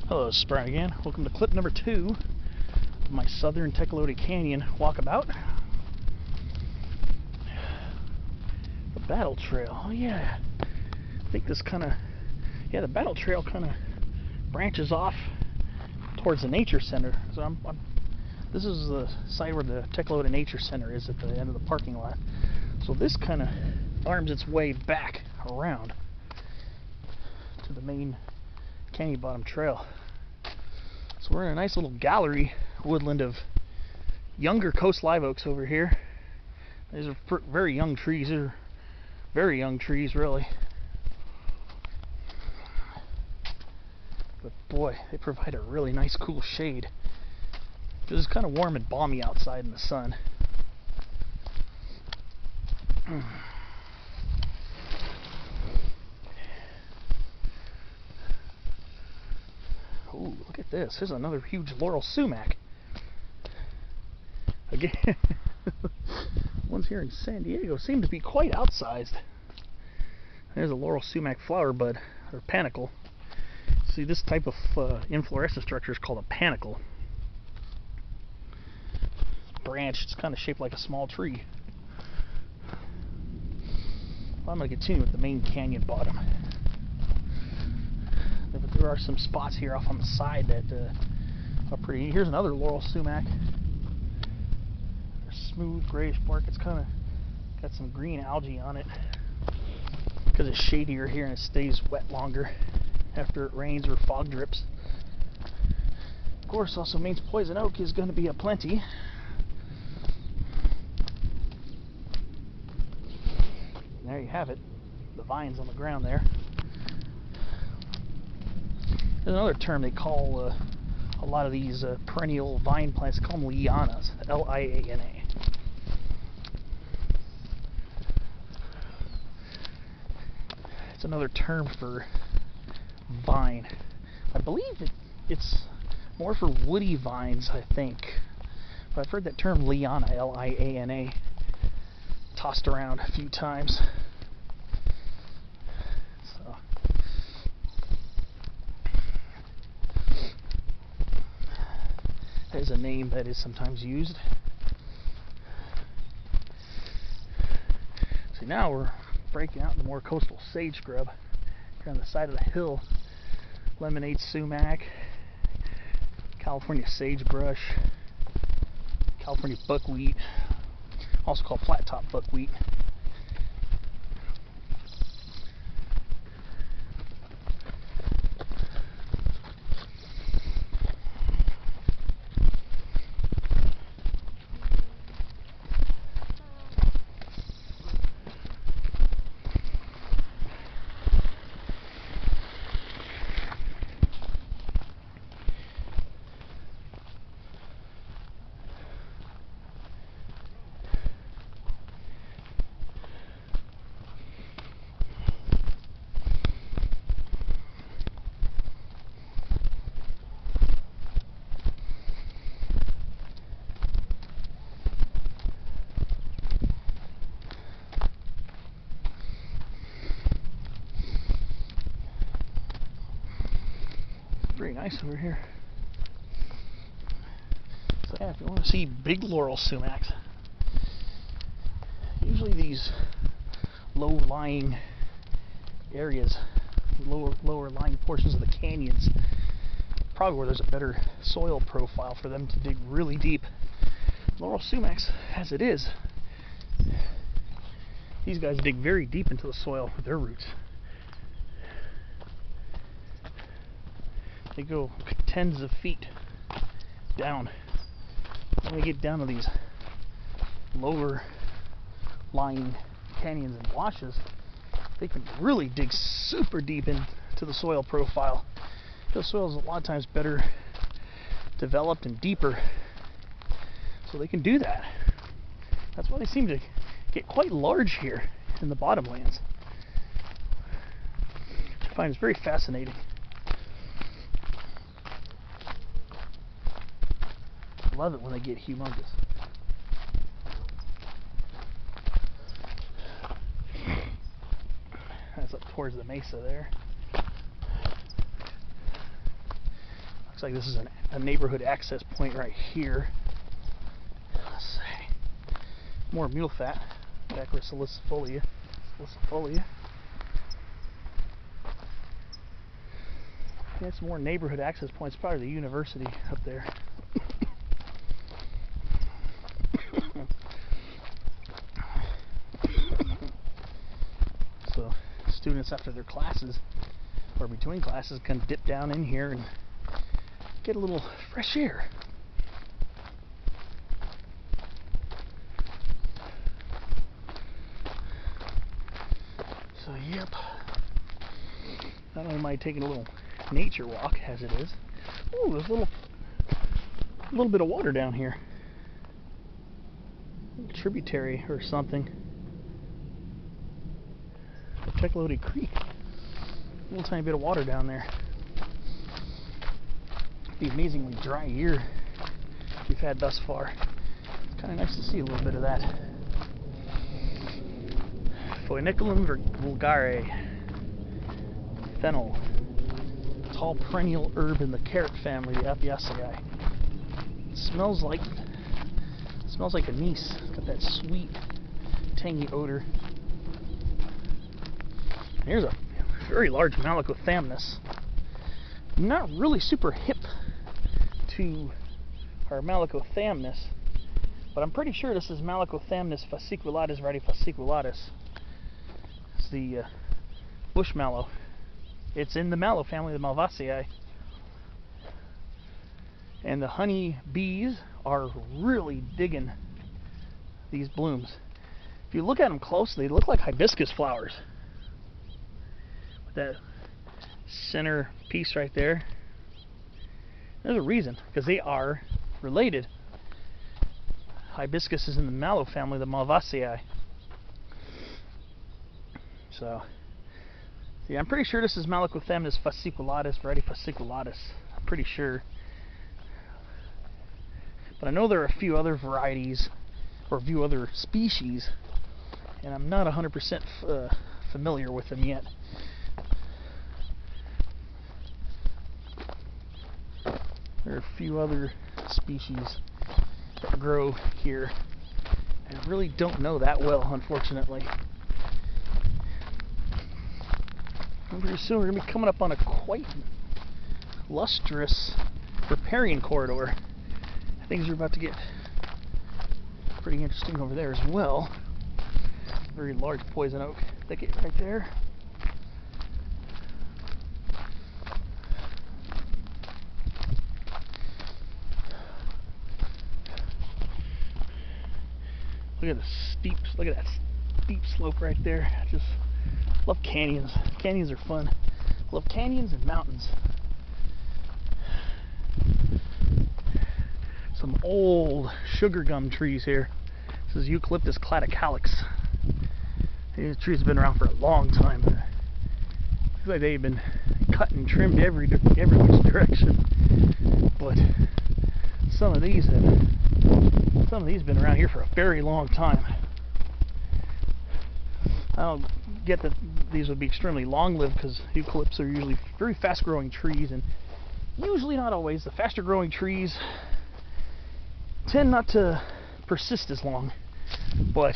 Hello, this is Brian again. Welcome to clip number 2 of my southern Tecolote Canyon walkabout. The battle trail. Oh yeah. I think this the battle trail kind of branches off towards the nature center. So this is the site where the Tecolote Nature Center is at the end of the parking lot. So this kind of arms its way back around to the main canyon bottom trail. So we're in a nice little gallery woodland of younger coast live oaks over here. These are very young trees. They're very young trees, really. But boy, they provide a really nice cool shade. It's kind of warm and balmy outside in the sun. Ooh, look at this. Here's another huge Laurel Sumac. Again, ones here in San Diego seem to be quite outsized. There's a Laurel Sumac flower bud, or panicle. See, this type of inflorescence structure is called a panicle. Branch, it's kind of shaped like a small tree. Well, I'm going to continue with the main canyon bottom. There are some spots here off on the side that are pretty. Here's another Laurel Sumac. Smooth grayish bark. It's kind of got some green algae on it because it's shadier here and it stays wet longer after it rains or fog drips. Of course, also means poison oak is going to be aplenty. There you have it. The vines on the ground there. There's another term they call a lot of these perennial vine plants. They call them lianas. L-I-A-N-A. It's another term for vine. I believe it's more for woody vines, I think. But I've heard that term liana, L-I-A-N-A, tossed around a few times. So there's a name that is sometimes used. See, now we're breaking out into more coastal sage scrub here on the side of the hill. Lemonade sumac, California sagebrush, California buckwheat, also called flat top buckwheat. Very nice over here. So yeah, if you want to see big Laurel Sumacs, usually these low-lying areas, lower-lying portions of the canyons, probably where there's a better soil profile for them to dig really deep. Laurel Sumacs, as it is, these guys dig very deep into the soil with their roots. They go tens of feet down. When they get down to these lower lying canyons and washes, they can really dig super deep into the soil profile. The soil is a lot of times better developed and deeper, so they can do that. That's why they seem to get quite large here in the bottomlands, which I find is very fascinating. Love it when they get humongous. That's up towards the mesa there. Looks like this is a neighborhood access point right here. Let's see. More mule fat. Backward salicifolia. Yeah, some more neighborhood access points. Probably the university up there. So students after their classes or between classes can dip down in here and get a little fresh air. So yep, not only am I taking a little nature walk as it is. Oh, there's a little bit of water down here. A little tributary or something. Tecolote Creek. A little tiny bit of water down there. The amazingly dry year we've had thus far. It's kind of nice to see a little bit of that. Phoeniculum vulgare. Fennel. Tall perennial herb in the carrot family, the Apiaceae. It smells like anise. It's got that sweet, tangy odor. Here's a very large Malaco Ficus. Not really super hip to our Malaco Ficus, but I'm pretty sure this is Malaco Ficus fasciculatus radifasciculatus. It's the bush mallow. It's in the mallow family, the Malvaceae. And the honey bees are really digging these blooms. If you look at them closely, they look like hibiscus flowers. With that center piece right there. There's a reason, because they are related. Hibiscus is in the mallow family, the Malvaceae. So, yeah, I'm pretty sure this is Malaco Ficus fasciculatus radifasciculatus. I'm pretty sure. But I know there are a few other varieties, or a few other species, and I'm not 100% familiar with them yet. There are a few other species that grow here. I really don't know that well, unfortunately. And pretty soon we're going to be coming up on a quite lustrous riparian corridor. Things are about to get pretty interesting over there as well. Very large poison oak thicket right there. Look at that steep slope right there. I just love canyons. Canyons are fun. I love canyons and mountains. Some old sugar gum trees here. This is Eucalyptus cladocalyx. These trees have been around for a long time. Looks like they've been cut and trimmed every which direction. But some of these have been around here for a very long time. I don't get that these would be extremely long-lived, because eucalypts are usually very fast-growing trees, and usually, not always, the faster-growing trees tend not to persist as long. But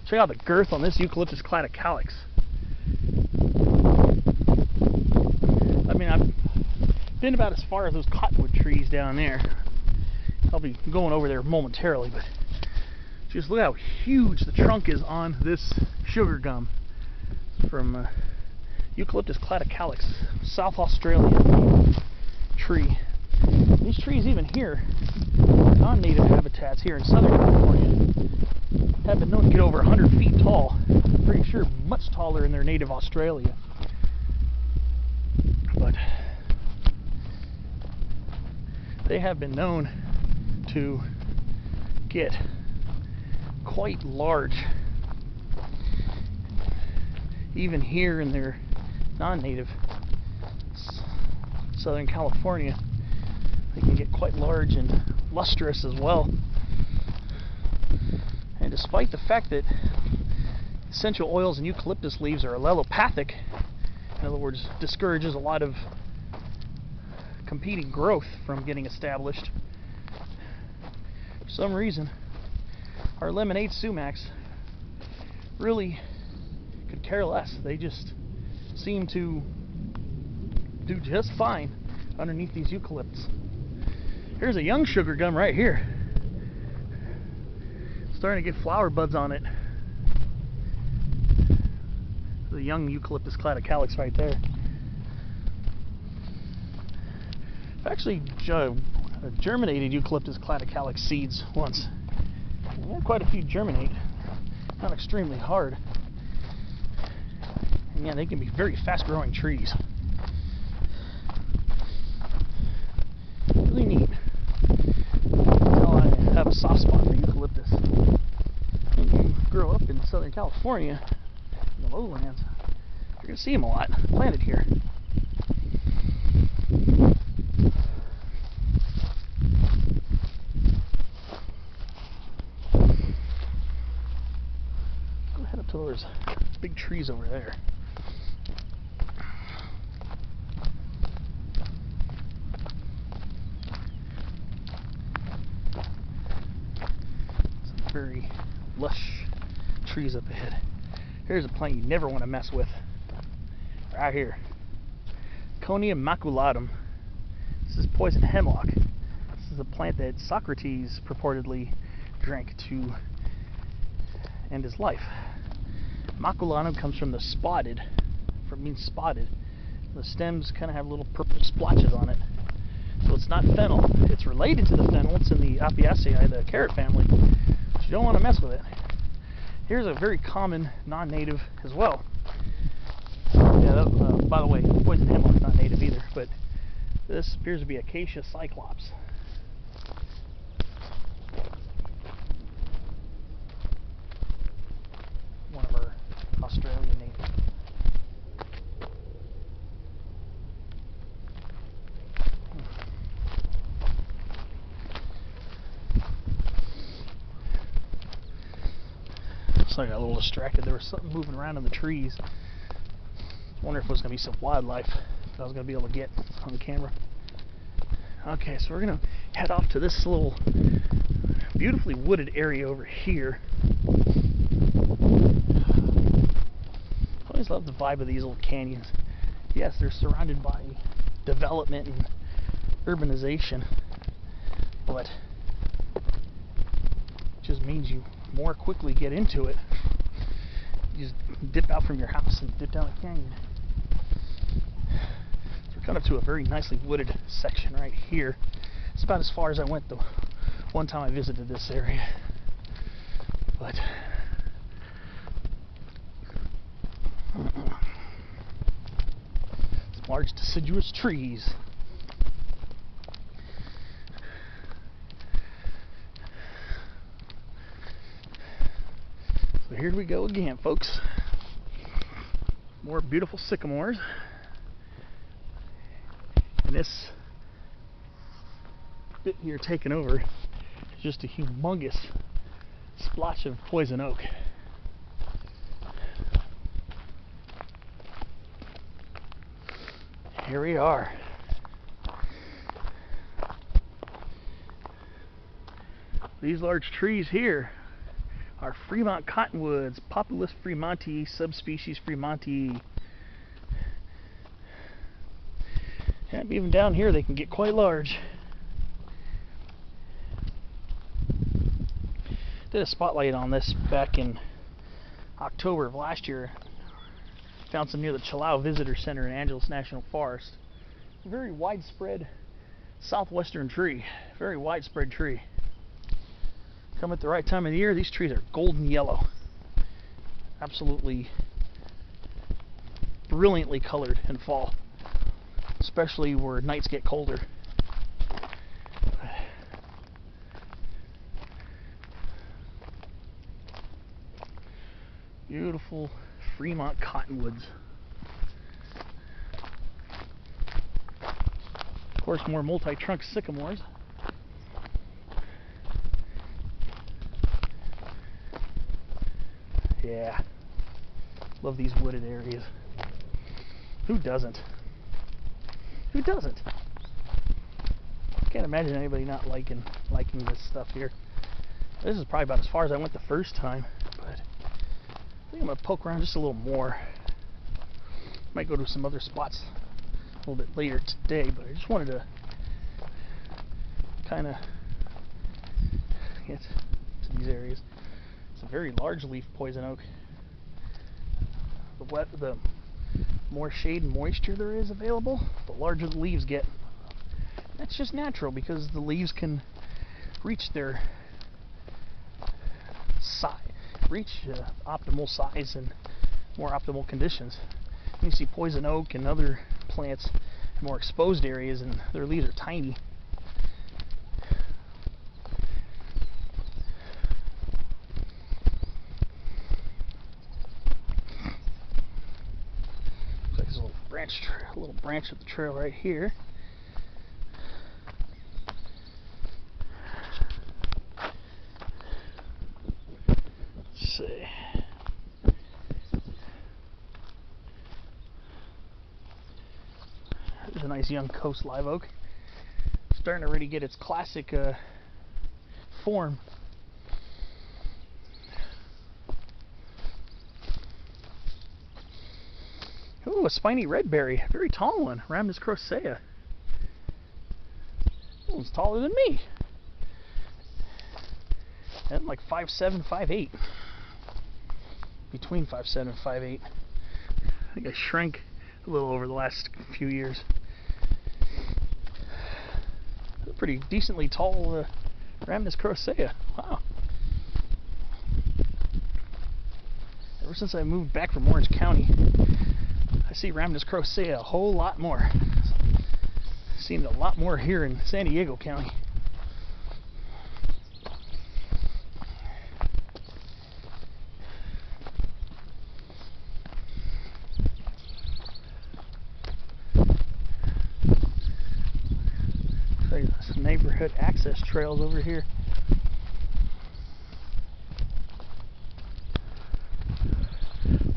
check out the girth on this Eucalyptus cladocalyx. I mean, I've been about as far as those cottonwood trees down there. I'll be going over there momentarily, but just look how huge the trunk is on this sugar gum from Eucalyptus cladocalyx, South Australian tree. These trees, even here, non-native habitats here in Southern California, have been known to get over 100 feet tall. I'm pretty sure much taller in their native Australia. But they have been known to get quite large, even here in their non-native Southern California. They can get quite large and lustrous as well. And despite the fact that essential oils and eucalyptus leaves are allelopathic, in other words, discourages a lot of competing growth from getting established. For some reason, our lemonade sumacs really could care less. They just seem to do just fine underneath these eucalypts. Here's a young sugar gum right here. Starting to get flower buds on it. The young Eucalyptus cladocalyx right there. I've actually germinated Eucalyptus cladocalyx seeds once. I had quite a few germinate. Not extremely hard. And yeah, they can be very fast growing trees. Really neat. Well, I have a soft spot for eucalyptus. When you grow up in Southern California, in the lowlands, you're going to see them a lot planted here. Let's go head up to those big trees over there. Some very lush trees up ahead. Here's a plant you never want to mess with. Right here. Conia maculatum. This is poison hemlock. This is a plant that Socrates purportedly drank to end his life. Maculatum comes from the spotted, means spotted. The stems kind of have little purple splotches on it. So it's not fennel. It's related to the fennel. It's in the Apiaceae, the carrot family. But you don't want to mess with it. Here's a very common non-native as well. Yeah, by the way, poison hemlock's not native either, but this appears to be Acacia cyclops. One of our Australian natives. So I got a little distracted. There was something moving around in the trees. I wonder if it was going to be some wildlife that I was going to be able to get on the camera. Okay, so we're going to head off to this little beautifully wooded area over here. I always love the vibe of these little canyons. Yes, they're surrounded by development and urbanization, but it just means you more quickly get into it. You just dip out from your house and dip down a canyon. So we're coming up to a very nicely wooded section right here. It's about as far as I went the one time I visited this area. But some large deciduous trees. So here we go again, folks. More beautiful sycamores. And this bit here taken over is just a humongous splotch of poison oak. Here we are. These large trees here are Fremont Cottonwoods, Populus fremontii, subspecies fremontii. And even down here they can get quite large. Did a spotlight on this back in October of last year. Found some near the Chalao Visitor Center in Angeles National Forest. A very widespread southwestern tree. Very widespread tree. Come at the right time of the year, these trees are golden yellow. Absolutely brilliantly colored in fall. Especially where nights get colder. Beautiful Fremont Cottonwoods. Of course, more multi-trunk sycamores. Yeah, love these wooded areas. Who doesn't? Who doesn't? Can't imagine anybody not liking this stuff here. This is probably about as far as I went the first time, but I think I'm gonna poke around just a little more. Might go to some other spots a little bit later today, but I just wanted to kind of get to these areas. It's a very large leaf poison oak. The more shade and moisture there is available, the larger the leaves get. That's just natural because the leaves can reach their optimal size and more optimal conditions. You see poison oak and other plants in more exposed areas, and their leaves are tiny. Looks like there's a little branch of the trail right here. Let's see. There's a nice young coast live oak. Starting to already get its classic form. Ooh, a spiny redberry, a very tall one, Rhamnus crocea. That one's taller than me. And like 5'7", 5'8". Between 5'7" and 5'8". I think I shrank a little over the last few years. A pretty decently tall Rhamnus crocea. Wow. Ever since I moved back from Orange County, I see Rhamnus crocea a whole lot more. I've seen it a lot more here in San Diego County. Some neighborhood access trails over here.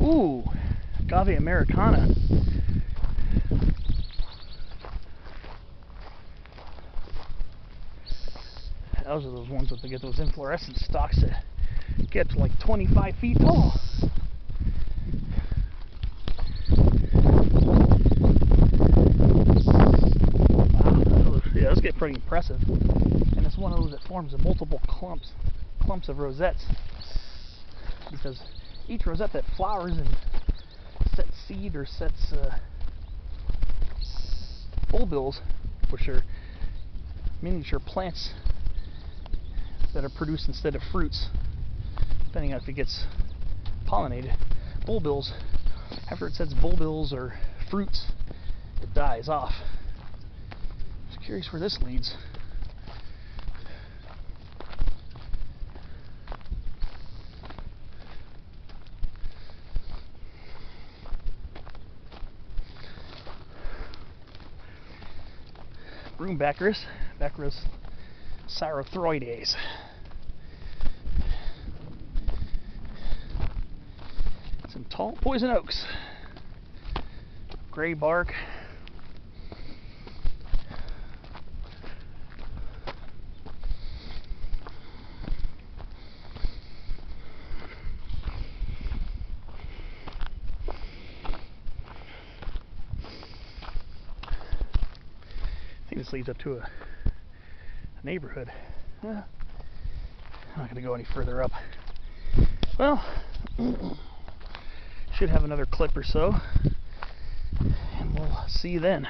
Ooh, agave americana. Those are those ones that they get those inflorescent stalks that get to like 25 feet tall. Yeah, those get pretty impressive. And it's one of those that forms in multiple clumps of rosettes. Because each rosette that flowers and sets seed or sets bulbils, which are miniature plants that are produced instead of fruits, depending on if it gets pollinated. Bulbils, after it sets bulbils or fruits, it dies off. Just curious where this leads. Broom Baccharis Cyrothroides. Some tall poison oaks. Gray bark. I think this leads up to a neighborhood. I'm not going to go any further up. Well, should have another clip or so, and we'll see you then.